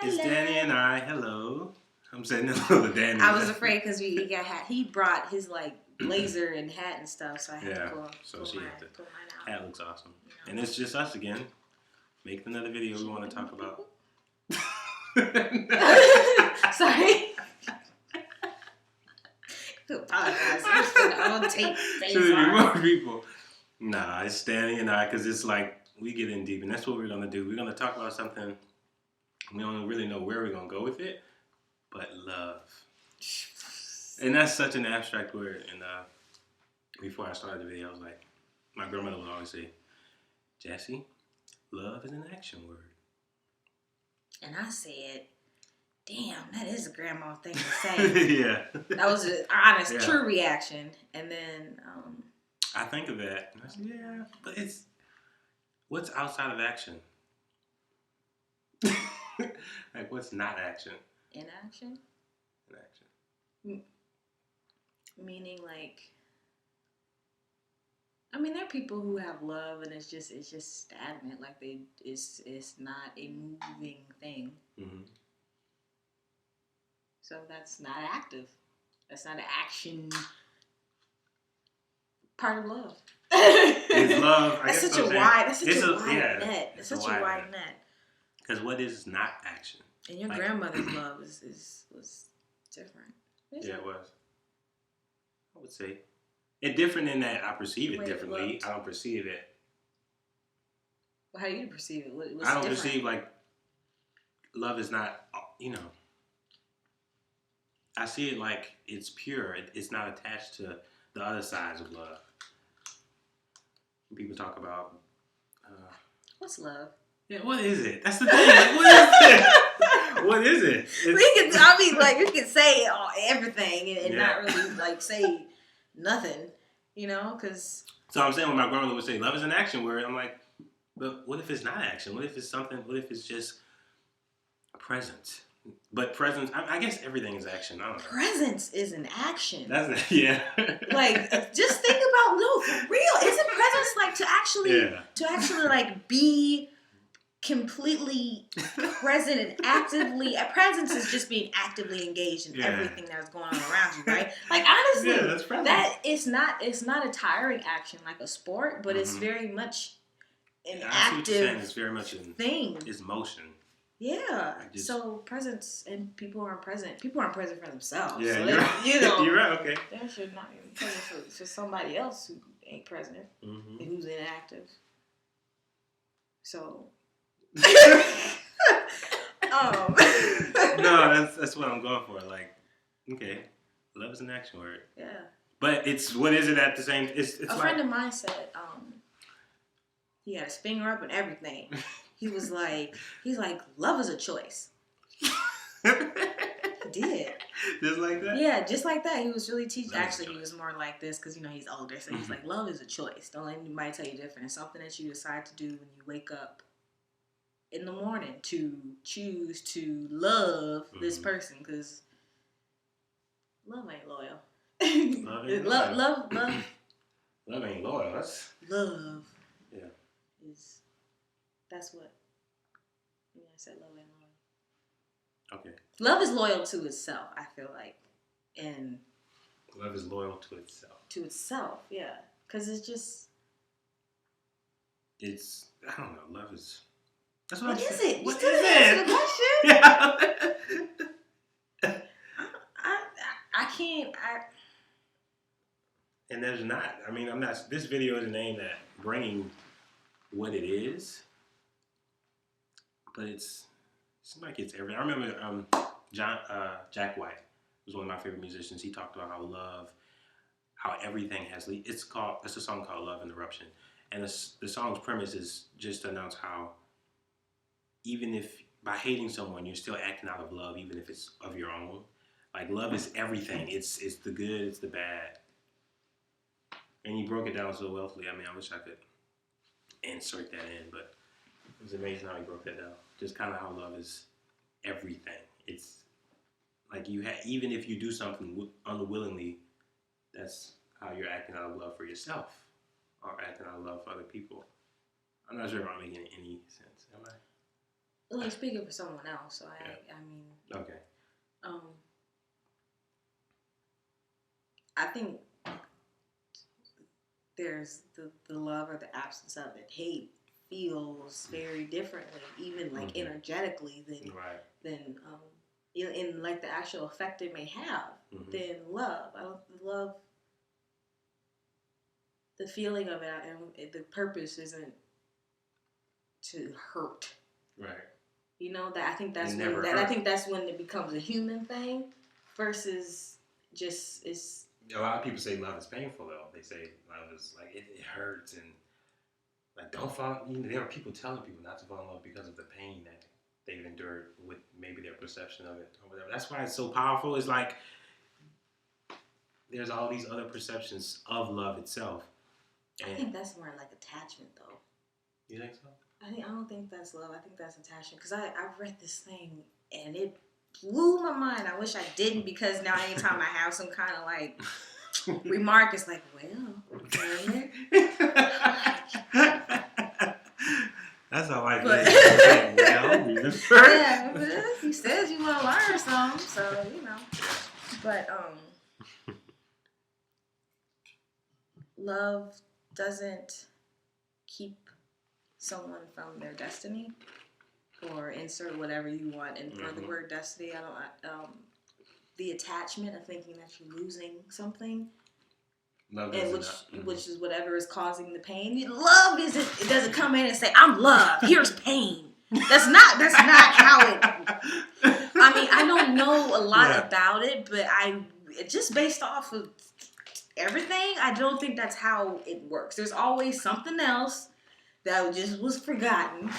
It's Danny and I. Hello. I'm saying hello to Danny. I was afraid because he brought his blazer and hat and stuff, so I had to pull mine out. Hat looks awesome. You know? And it's just us again. Making another video we want to talk about. Sorry. I apologize. I'm on tape. More people. Nah, it's Danny and I because it's like we get in deep, and that's what we're gonna do. We're gonna talk about something. We don't really know where we're gonna go with it, but love. And that's such an abstract word. And before I started the video, I was like, my grandmother would always say, Jesse, love is an action word. And I said, damn, that is a grandma thing to say. Yeah. That was an honest, true reaction. And then I think of that. And I said, yeah, but what's outside of action? Like, what's not action? Inaction? Inaction. Meaning, there are people who have love and it's just stagnant. Like it's not a moving thing. Mm-hmm. So that's not active. That's not an action part of love. It's love. That's such a wide net. It's such a wide net. Because what is not action? And your grandmother's love was different. Yeah, it was. I would say. It's different in that I perceive it differently. I don't perceive it. Well, how do you perceive it? What's I don't different? perceive love is not, I see it like it's pure. It's not attached to the other sides of love. People talk about... what's love? Yeah, what is it? That's the thing. Like, what is it? What is it? You can say everything and not really say nothing, because... So I'm saying when my grandmother would say love is an action word, I'm like, but what if it's not action? What if it's something, what if it's just presence? But presence, I guess everything is action. I don't know. Presence is an action. That's yeah. Just think about, no, for real. Isn't presence to actually be completely present and actively... Presence is just being actively engaged in everything that's going on around you, right? Honestly, that's presence. That it's not a tiring action like a sport, but it's very much an active it's very much thing. It's motion. Yeah. So presence, and people aren't present. People aren't present for themselves. Yeah, so you're right. Okay. They should not be present for somebody else who ain't present and who's inactive. So. No, that's what I'm going for. Okay, love is an action word. Yeah. But what is it at the same? It's a friend of mine said, he had his finger up and everything. He's like, love is a choice. He did. Just like that? Yeah, just like that. He was really teaching. Actually, he was more like this because, he's older. So he's like, love is a choice. Don't let anybody tell you different. It's something that you decide to do when you wake up in the morning to choose to love this person, because love ain't loyal. Love ain't loyal. Love ain't loyal. That's... Love. Yeah. That's what... I said love ain't loyal. Okay. Love is loyal to itself, I feel like. And... Love is loyal to itself. To itself, yeah. Because it's just... I don't know. Love is... That's what is it? What you is it? Yeah. I can't. And there's not. I'm not. This video isn't aimed at bringing what it is, but it seems like it's everything. I remember Jack White was one of my favorite musicians. He talked about how everything has. It's a song called "Love Interruption," and the song's premise is just to announce how, even if by hating someone, you're still acting out of love, even if it's of your own. Love is everything. It's the good, it's the bad. And he broke it down so wealthily. I wish I could insert that in, but it was amazing how he broke that down. Just kind of how love is everything. It's even if you do something unwillingly, that's how you're acting out of love for yourself or acting out of love for other people. I'm not sure if I'm making any sense, am I? Well, he's speaking for someone else, so I mean. Okay. I think there's the love or the absence of it. Hate feels very differently, even like energetically than in like the actual effect it may have than love. I don't love the feeling of it, and the purpose isn't to hurt. Right. You know that I think that's when it becomes a human thing versus just it's. A lot of people say love is painful though. They say love is like it hurts and like don't fall. You know, there are people telling people not to fall in love because of the pain that they've endured with maybe their perception of it or whatever. That's why it's so powerful. It's like there's all these other perceptions of love itself. And I think that's more like attachment though. You think so? I don't think that's love. I think that's attachment. Because I've read this thing and it blew my mind. I wish I didn't because now anytime I have some kind of like remark, it's like, well, okay. That's how I get it. Yeah, he says you want to learn something, so you know. But love doesn't keep someone from their destiny, or insert whatever you want in front of the word destiny. I don't. The attachment of thinking that you're losing something, and which is whatever is causing the pain. Love isn't. It doesn't come in and say, "I'm love. Here's pain." That's not how it. I mean, I don't know a lot about it, but just based off of everything, I don't think that's how it works. There's always something else that just was forgotten,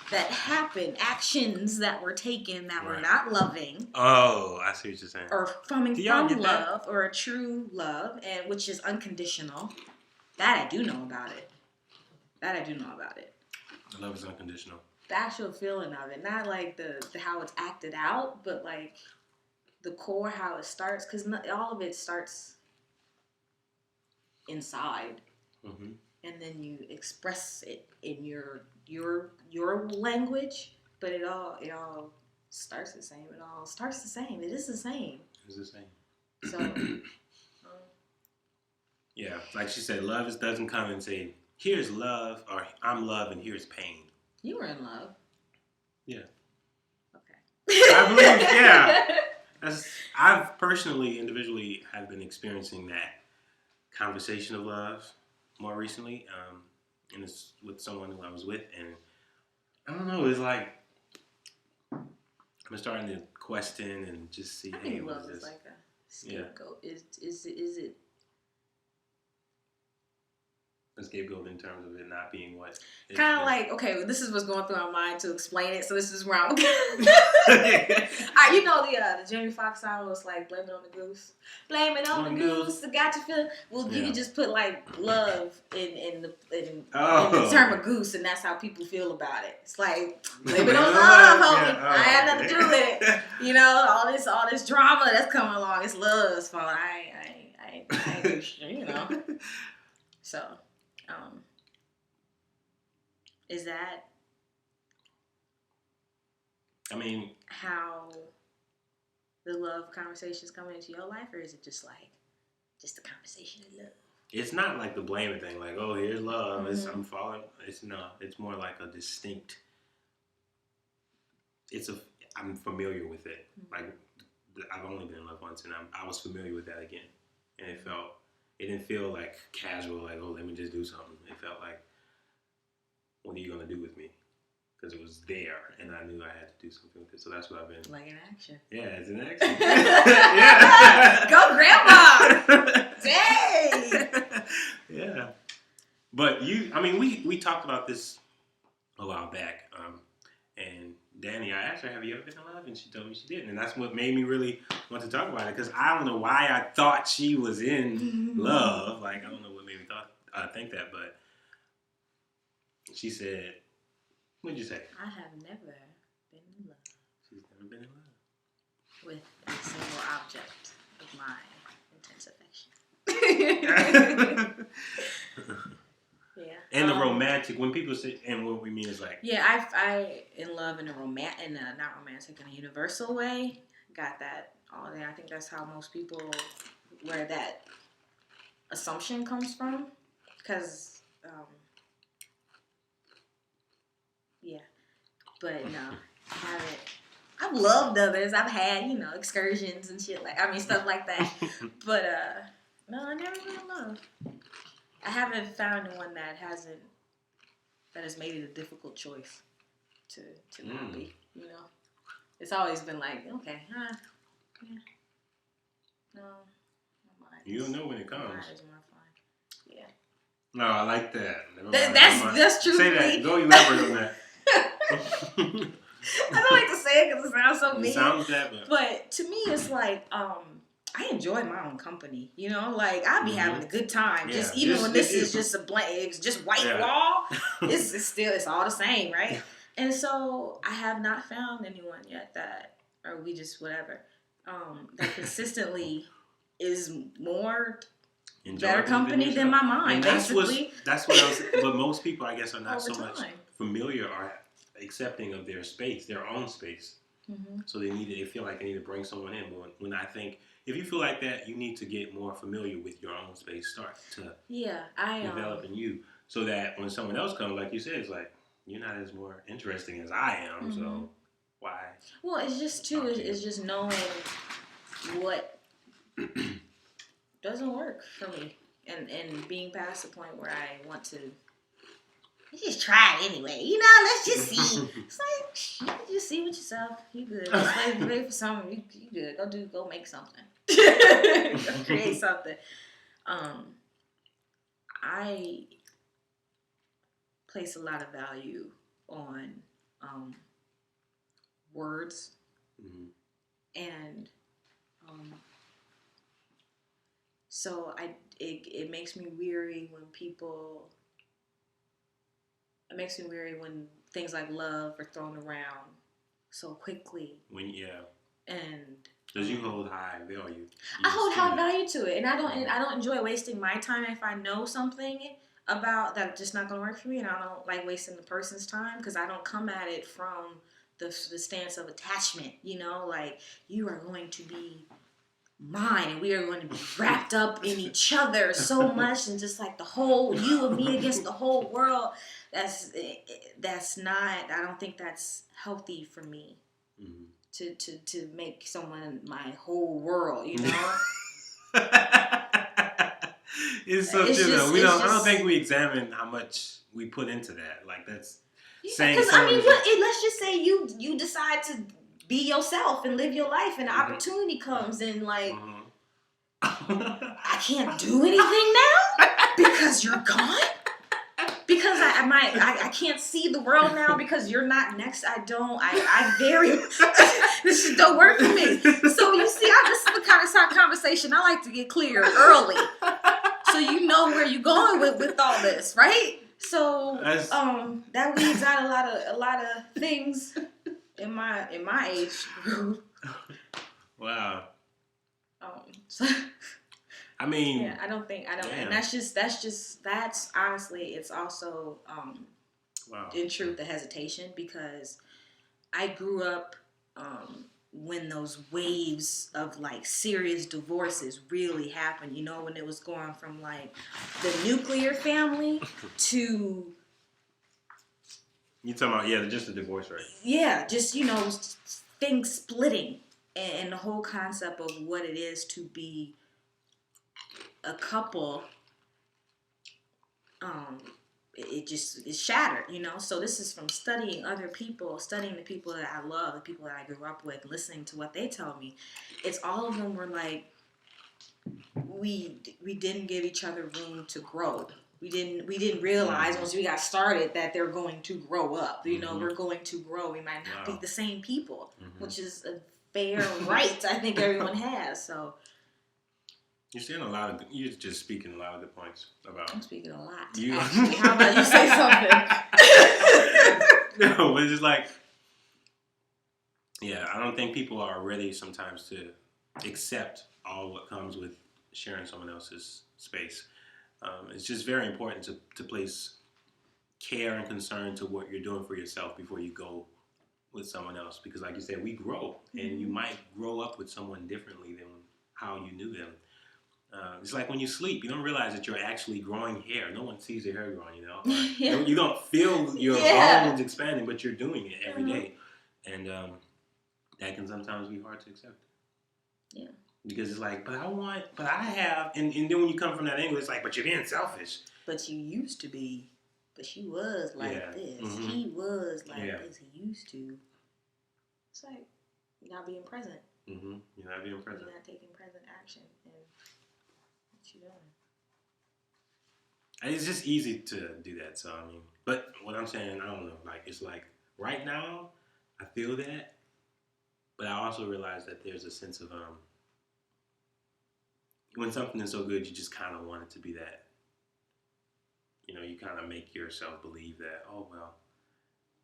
that happened, actions that were taken that were not loving. Oh, I see what you're saying. Or coming from love, or a true love, and which is unconditional. That I do know about it. Love is unconditional. The actual feeling of it, not like the how it's acted out, but like the core, how it starts, because all of it starts inside. Mm-hmm. And then you express it in your language, but it all starts the same. It all starts the same. It is the same. It's the same. So, yeah, like she said, love doesn't come and say, "Here's love," or "I'm love," and "Here's pain." You were in love. Yeah. Okay. I believe, yeah. I've personally, individually, have been experiencing that conversation of love more recently, and it's with someone who I was with, and I don't know, it's like I'm starting to question and just see, hey, love is like a scapegoat. Yeah. Is it a scapegoat in terms of it not being what? Kind of like, okay, this is what's going through my mind to explain it, so this is where I'm you know the Jamie Foxx song was like, blame it on the goose. Blame it on the goose. I got you feeling. Well, you can just put like love in the term of goose, and that's how people feel about it. It's like, blame it on love, homie. I had nothing to do with it. You know, all this drama that's coming along, it's love's fault. I you know. So, is that? I mean, how the love conversations come into your life, or is it just a conversation of love? It's not like the blaming thing, like, oh, here's love, I'm falling. It's more like a distinct. I'm familiar with it. Like, I've only been in love once, and I was familiar with that again, and it didn't feel like casual, like, oh, let me just do something. It felt like, what are you gonna do with me? Because it was there, and I knew I had to do something with it. So that's what I've been. Like an action. Yeah, it's an action. Yeah. Go, Grandma! Dang! Yeah. But we talked about this a while back. And Danny, I asked her, have you ever been in love? And she told me she didn't. And that's what made me really want to talk about it. Because I don't know why I thought she was in love. Like, I don't know what made me think that. But she said, what did you say? I have never been in love. She's never been in love. With a single object of my intense affection. Yeah. in the romantic, when people say, and what we mean is like, yeah, I in love in a not romantic, in a universal way. Got that all there. I think that's how most people, where that assumption comes from, because yeah, but no, I haven't. I've loved others. I've had, excursions and shit stuff like that. But no, I never been in love. I haven't found one that has made it a difficult choice to not be. It's always been like, okay, yeah, no, you don't know when it comes. Mine is more fun. Yeah. No, I like that. That's true. Say that. Go elaborate on that. I don't like to say it because it sounds so mean. It sounds that, but to me, it's like I enjoy my own company. Like I be having a good time. Yeah. Just even when this is just a blank, it's just white wall. It's all the same, right? And so I have not found anyone yet or we just whatever, that consistently is more better company than my mind. Basically, that's what I was. But most people, I guess, are not so much familiar or accepting of their space, their own space. Mm-hmm. So they feel like they need to bring someone in. But when I think, if you feel like that, you need to get more familiar with your own space. Start to develop in you, so that when someone else comes, like you said, it's like you're not as more interesting as I am. Mm-hmm. So why? Well, it's just it's just knowing what doesn't work for me, and being past the point where I want to. Let's just try it anyway. Let's just see. It's like, you can just see with yourself. You good. Just wait for something. You good. Go make something. Go create something. I place a lot of value on words. Mm-hmm. And so it makes me weary when people... It makes me weary when things like love are thrown around so quickly. And because you hold high value. I hold high value to it, and I don't enjoy wasting my time if I know something about that just not gonna work for me, and I don't like wasting the person's time because I don't come at it from the stance of attachment. Like you are going to be mine, and we are going to be wrapped up in each other so much, and just like the whole you and me against the whole world. That's not. I don't think that's healthy for me. Mm-hmm. To make someone my whole world. It's so true. I don't think we examine how much we put into that. Like that's saying. Because let's just say you decide to be yourself and live your life, and an opportunity comes, and like I can't do anything now because you're gone. Because I can't see the world now because you're not next. This don't work for me. So you see, this is the kind of conversation I like to get clear early, so you know where you're going with all this, right? So that weeds out a lot of things in my age group. Wow. So, I mean, yeah, I don't, and that's honestly, it's also, in truth, the hesitation, because I grew up, when those waves of like serious divorces really happened, when it was going from like the nuclear family to... You talking about, just the divorce rate. Yeah, just, things splitting and the whole concept of what it is to be a couple, it's shattered, So this is from studying other people, studying the people that I love, the people that I grew up with, listening to what they tell me. It's all of them were like, we didn't give each other room to grow. We didn't realize once we got started that they're going to grow up. We're going to grow. We might not be the same people, which is a fair right I think everyone has. So. You're just speaking a lot of good points about... I'm speaking a lot, actually. How about you say something? No, but it's just like... Yeah, I don't think people are ready sometimes to accept all what comes with sharing someone else's space. It's just very important to place care and concern to what you're doing for yourself before you go with someone else. Because like you said, we grow, and you might grow up with someone differently than how you knew them. It's like when you sleep, you don't realize that you're actually growing hair. No one sees your hair growing, Yeah. You don't feel your bones expanding, but you're doing it every day. And that can sometimes be hard to accept. Yeah. Because it's like, but I have, and then when you come from that angle, it's like, but you're being selfish. But you used to be, but she was like this. Mm-hmm. He was like this. He used to. It's like, you're not being present. Mm-hmm. You're not being present. You're not taking present action. And what you doing? It's just easy to do that. So, I mean, but what I'm saying, I don't know. Like, it's like, right now, I feel that. But I also realize that there's a sense of, when something is so good, you just kind of want it to be that. You know, you kind of make yourself believe that, oh, well,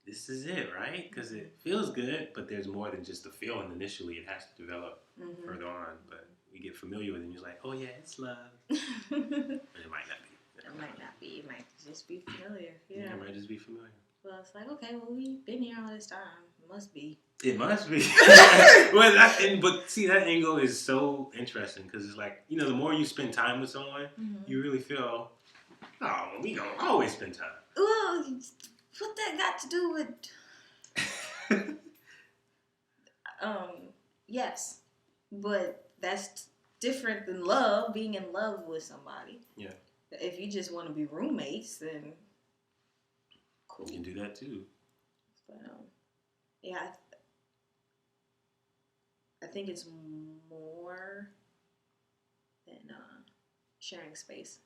this is it, right? Because it feels good, but there's more than just the feeling initially. It has to develop further on. But you get familiar with it, and you're like, oh, yeah, it's love. And it might not be. It might not be. It might just be familiar. Yeah, it might just be familiar. Well, it's like, okay, well, we've been here all this time. It must be. It must be. But see, that angle is so interesting because it's like, you know, the more you spend time with someone, you really feel, oh, we don't always spend time. Well, what that got to do with... yes, but that's different than love, being in love with somebody. Yeah. If you just want to be roommates, then cool. You can do that too. But yeah, I think it's more than sharing space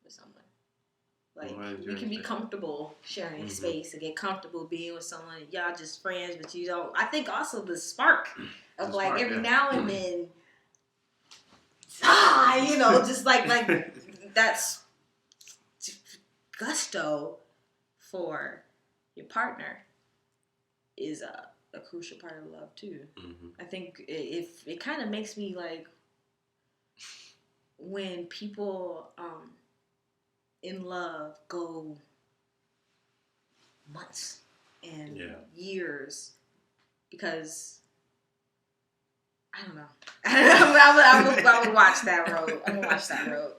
with someone. Like, you can be comfortable sharing space and get comfortable being with someone. Y'all just friends, but you don't. I think also the spark of every now and then, you know, just like that's gusto for your partner is a crucial part of love too. I think if it kind of makes me like when people in love go months and years because I don't know. I would watch that road. I'm gonna watch that road.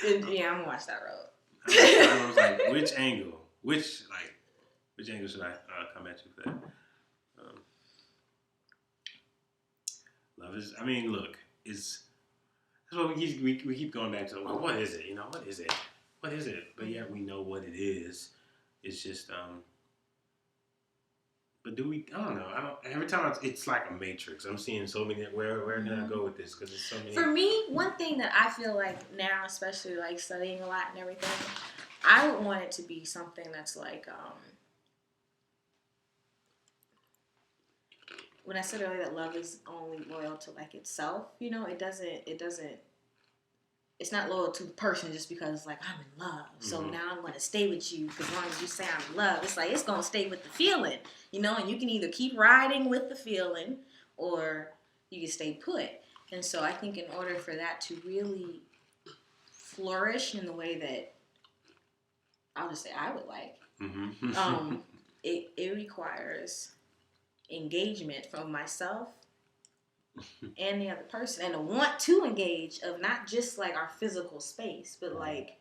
Yeah, I'm gonna watch that road. I was like, which angle should I come at you for that? Love is, I mean, look, that's what we keep going back to. Well, what is it? You know, what is it? What is it? But yet we know what it is. It's just, but do we? I don't know. Every time it's like a matrix. I'm seeing so many. Where can I go with this? Because there's so many. For me, one thing that I feel like now, especially like studying a lot and everything, I would want it to be something that's like, when I said earlier that love is only loyal to like itself, you know, it's not loyal to the person just because like I'm in love. So now I'm going to stay with you because as long as you say I'm in love, it's like it's going to stay with the feeling, you know, and you can either keep riding with the feeling or you can stay put. And so I think in order for that to really flourish in the way that I'll just say I would like, it requires engagement from myself and the other person, and to want to engage of not just like our physical space, but like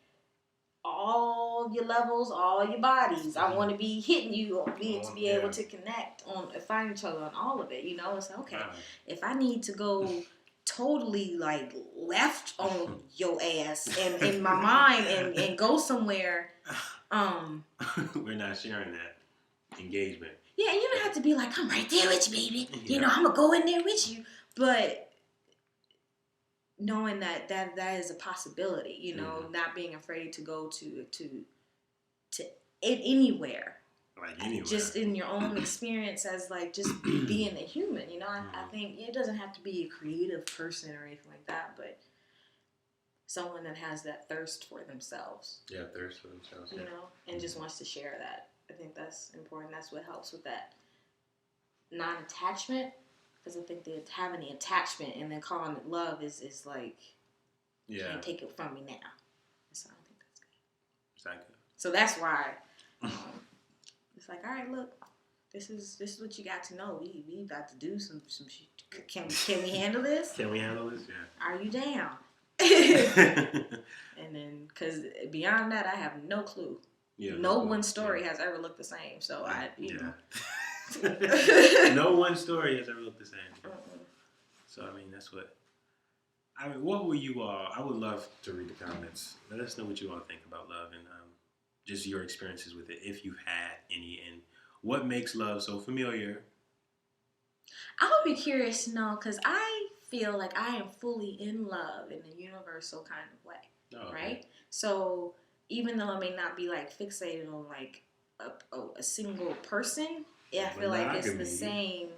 all your levels, all your bodies. I want to be hitting you, or to be able to connect on, find each other on all of it. You know, it's like, okay, if I need to go totally like left on your ass and in my mind and go somewhere, we're not sharing that engagement. Yeah, you don't have to be like, I'm right there with you, baby. Yeah. You know, I'm going to go in there with you. But knowing that is a possibility, you know, not being afraid to go to anywhere. Like anywhere. Just in your own experience as like just being a human, you know. I think it doesn't have to be a creative person or anything like that, but someone that has that thirst for themselves. Yeah, thirst for themselves. You know, and just wants to share that. I think that's important. That's what helps with that non-attachment. Because I think that having the attachment and then calling it love is like, you can't take it from me now. So I don't think that's good. Is that good? So that's why it's like, all right, look, this is what you got to know. We about to do some shit. Can we handle this? Can we handle this? Yeah. Are you down? And then, because beyond that, I have no clue. Yeah, no one story has ever looked the same. So no one story has ever looked the same. So I mean, that's what. I mean, what were you all? I would love to read the comments. Let us know what you all think about love and just your experiences with it, if you've had any, and what makes love so familiar. I would be curious to know, because I feel like I am fully in love in a universal kind of way. Oh, okay. Right? So even though I may not be like fixated on like a single person, I feel like it's the same,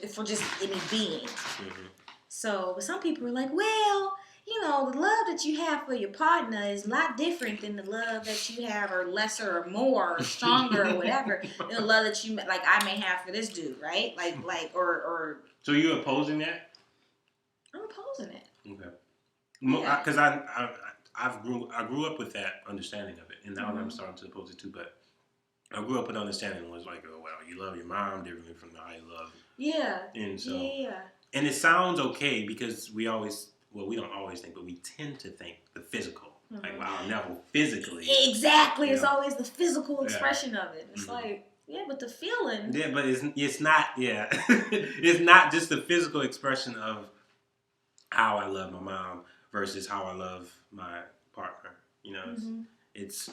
for just any being. Mm-hmm. So, but some people are like, well, the love that you have for your partner is a lot different than the love that you have, or lesser, or more, or stronger, or whatever, than the love that you, like, I may have for this dude, right? Or. So you opposing that? I'm opposing it. Okay. Because I grew up with that understanding of it, and now I'm starting to oppose it too. But I grew up with understanding it was like, oh well, you love your mom differently from how you love. Yeah. And so. Yeah. And it sounds okay because we don't always think, but we tend to think the physical. Mm-hmm. Like, wow, never physically. Exactly. It's always the physical expression of it. It's like, yeah, but the feeling. Yeah, but it's not. Yeah, it's not just the physical expression of how I love my mom versus how I love my partner. It's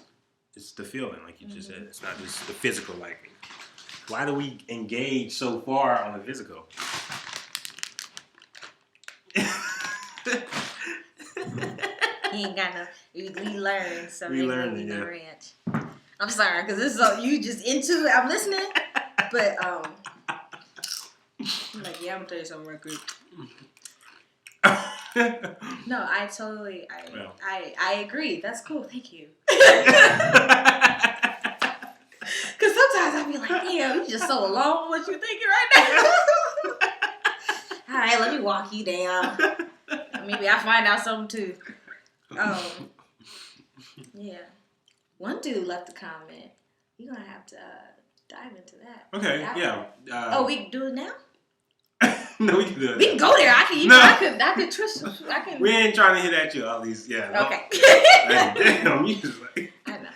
the feeling, like you just said. It's not just the physical. Like, why do we engage so far on the physical? He ain't got no. We learned, so we learned in the ranch. I'm sorry, because this is all you just into it. I'm listening, but I'm like, yeah, I'm gonna tell you something real quick. No, I totally, I agree. That's cool. Thank you. Because sometimes I be like, damn, you just so alone with what you're thinking right now. All right, let me walk you down. Maybe I find out something too. Yeah. One dude left a comment. You're gonna have to dive into that. Okay. Yeah. We can do it now. No, we can do it. We can go there. I could trust. We ain't trying to hit at you all these. Yeah. Okay. Like, damn, you just like. I know.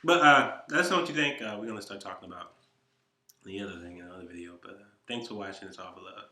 But let us know what you think. We're gonna start talking about the other thing in another video. But thanks for watching. It's all for love.